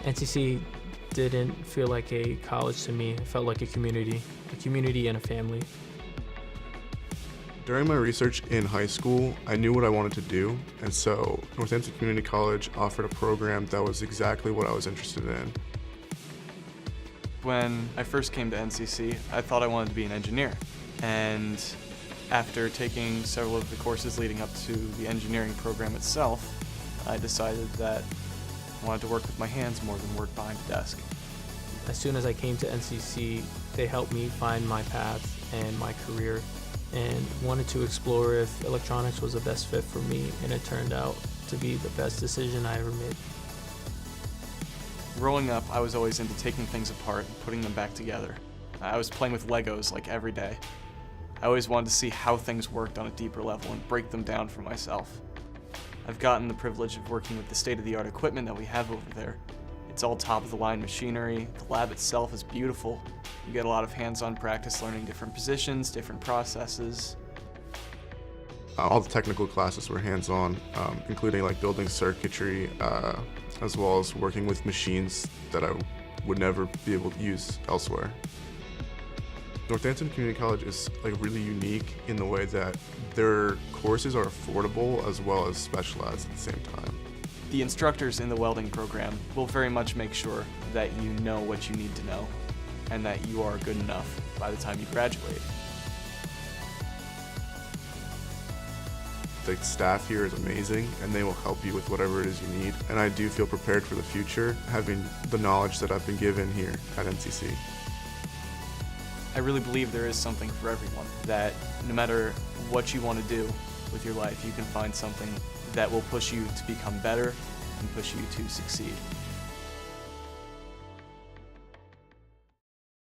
NCC didn't feel like a college to me. It felt like a community and a family. During my research in high school, I knew what I wanted to do, and so Northampton Community College offered a program that was exactly what I was interested in. When I first came to NCC, I thought I wanted to be an engineer. And after taking several of the courses leading up to the engineering program itself, I decided that I wanted to work with my hands more than work behind a desk. As soon as I came to NCC, they helped me find my path and my career, and wanted to explore if electronics was the best fit for me, and it turned out to be the best decision I ever made. Growing up, I was always into taking things apart and putting them back together. I was playing with Legos like every day. I always wanted to see how things worked on a deeper level and break them down for myself. I've gotten the privilege of working with the state-of-the-art equipment that we have over there. It's all top-of-the-line machinery. The lab itself is beautiful. You get a lot of hands-on practice learning different positions, different processes. All the technical classes were hands-on, including like building circuitry, as well as working with machines that I would never be able to use elsewhere. Northampton Community College is like really unique in the way that their courses are affordable as well as specialized at the same time. The instructors in the welding program will very much make sure that you know what you need to know and that you are good enough by the time you graduate. The staff here is amazing, and they will help you with whatever it is you need. And I do feel prepared for the future, having the knowledge that I've been given here at NCC. I really believe there is something for everyone, that no matter what you want to do with your life, you can find something that will push you to become better and push you to succeed.